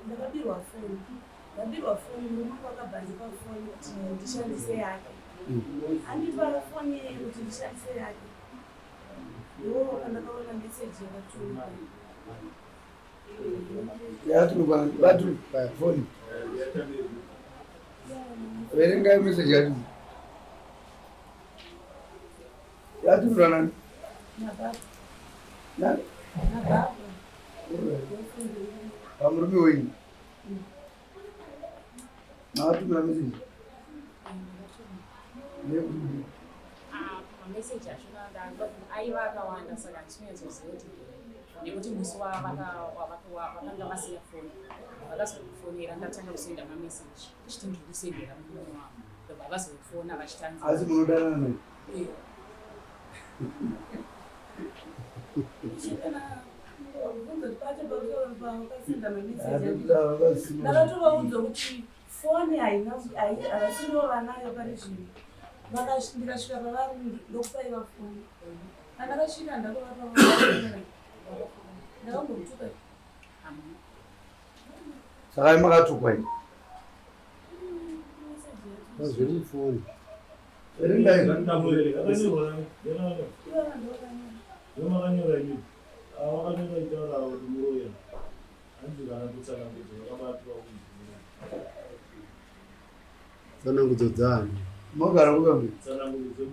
ndakabirwa foni. Ndabirwa foni murume wakabhandika foni kuti ndishandise yake. Andipa foni kuti ndishandise yake. Ndo pandakaona meseji yakatumirwa. Yatumirwa batu pa foni. Verenga meseji yatu. Yatumirwa nani? Nababa. Nani? Nababa. Pamurume wenyu. Mawatumira meseji. Meseji ashona aiva akawanda saka ndinozoziva kuti nekuti musi wakanga vasiya foni vakazokufonera ndatanga kusenda mameseji tichiti ndiri kusendera murume wavo ndobva vazofona vachitanza. Asi munodanana naye? Ndakatovaudza kuti foni havasirivo vanayo pari zvino. Ndikasvika pavari ndokupaiva foni. Andakasvika ndakovapa ndakambotuka. Saka makatukwa ini? Zviri foni. Verengai. Makanyora ini. Wakanyora itaura kuti muroya. Hanzi kana kutsanangudza vakabatwa Tsanangudzo dzani. Mogara kukamwe? tsanangudzo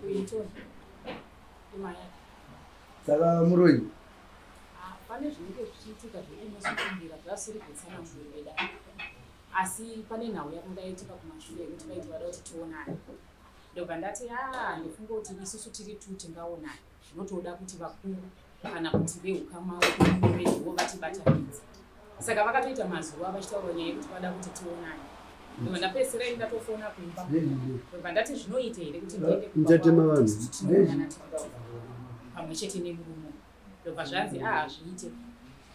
Saka muroyi? Pane zvinenge zvichiitika zvekunosukumbira zvasiri kutsanangurwa vedare. Asi pane nhau yakangaitika kumashure yekuti vaiti vada kuti tionane. Ndobva ndati ndifunga kuti isusu tiri tu tingaonana. Zvinotoda kuti vakuru kana kuti veukama veduwo vatibatanidze. Saka vakatoita mazuva vachitaura nyaya yekuti vada kuti tionane. Ndobva ndapedzisira ndatofona kumba. Ndobva ndati zvinoita here kuti Muchatema vanhu. Pamwe chete nemurume. Ndobva zvanzi zviite.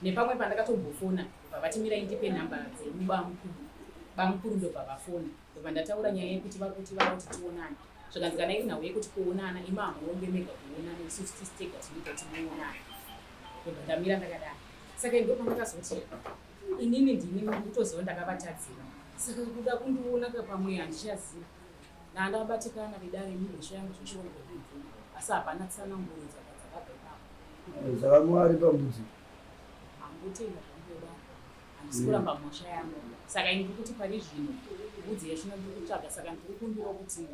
Nepamwe pandakatombofona ndobva vatimira ndipe nhamba dzenyu bamukuru ndobva vafona. Ndobva ndataura nyaya yekuti vari kuti vada kuti tionane. Zvakanzikana iri nhau yekuti kuonana imahonge mega kuonana isusu tisitega tinoita kuti muonane. Ndobva ndamira ndakadaro. Saka ndo pandakazoti inini ndini kutoziva ndakavatadzira. Saka kuda kundiona pamwe handichaziva. Ndakabatikana vedare migosha yangu zvichiona kuti asi hapana tsananguro dzakabva. Saka muari pambudzi? Hangotenga zvangoda. Handisi kuramba mhosva yangu. Saka ini ndiri kuti pari zvino mbudzi yachona ndiri kutsvaga. Saka ndiri kumbira kuti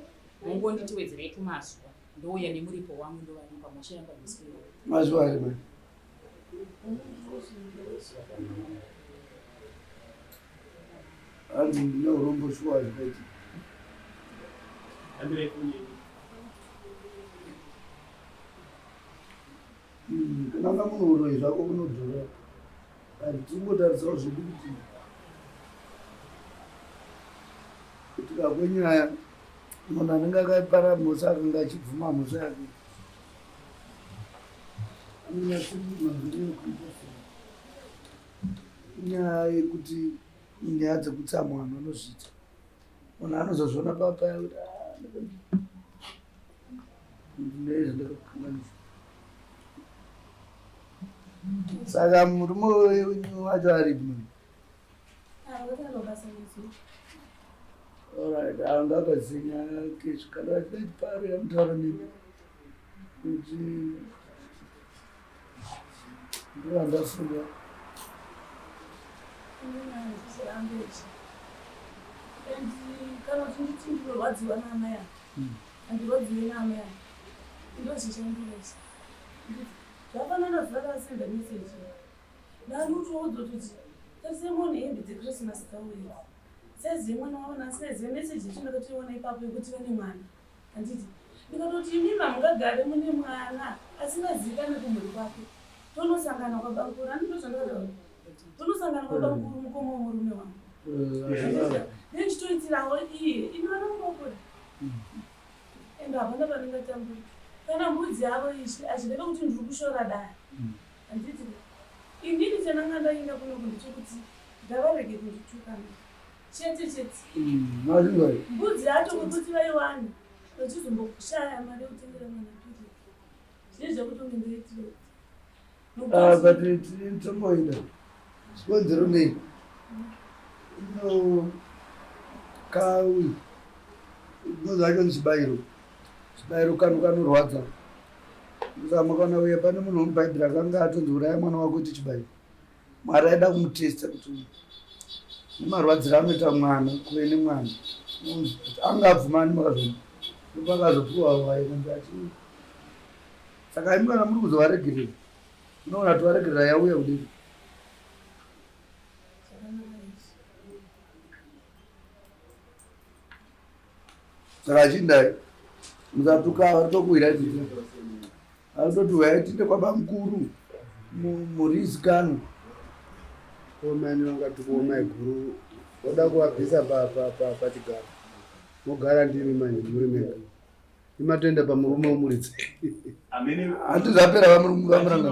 mungonditiwedzerei tumazuva ndouya nemuripo wangu ndovaripa mhosva yangu handisi kuiona. Mazuva ari mani? Hanzi neurombo shuwa zvikaiti. Kana munhu uroyi zvako kunodhura. Tingotarisirawo zvedu kuti kakwenyaya munhu anenge akapara mhosva akanga achibvuma mhosva yake inyaya yekuti nyaya dzekutsamwa vanhu vanozviita. Munhu anozozviona papaya kuti ndezvandakakanganisa. Saka murume wenyu wacho aripi munhu? Alright, angakazinya yake zvikada pari yamutaura nemi kuti ndovandafunda. Kana kuti nditi ndinorwadziwa naamaya handirwadziwe naamaya ndozvichanduresa zvafanana zvakasenda meseji ndarutoudza kuti tasemone hembe dzekrismasi dzauya saizive mwana waona saizive meseji yachindakationa ipapo yekuti vane mwana handiti ndikatoti imima mungagare mune mwana asingazikane kumhuri kwake tonosangana kwabankuru andito zvandakataura tonosangana kwabankuru mukoma womurume wangu nechitoitirawo iye inovana mumakura ende hapana panengatambura kana mbudzi yavo ishi azvireve kuti ndiri kushora daya handiti inini chanangandainda kuno kundichokuti ndavarege kunditukana chete mbudzi yacho kwekuti vaiwana vachizomboshaya mari yekutengera mwana piri zvii zvekuti unge ndoitiro but tomboida chikonzero nei ino kawi nozvacho nichibayiro chibayiro kanu kanorwadza musama kana uya pane munhu mubhaibheri akanga atonzouraya mwana wako kuti chibayiro mwari aida kumutesta kuti nemarwadziro anoita mwana kuve nemwana anga abvumani makazvona ndopakazopiwa wainonzi achii saka imi kana muri kuzovaregerera unoona tovaregerera yauya kudii saka achindai musatuka varitokuwira titi arutoti huyai tinde kwabamukuru murisikano omani vangati kuomai guru oda kuvabvisa pachigaro mogara ndiri manje muri mega imatenda pamurume womuridzi handizvapera vamuranga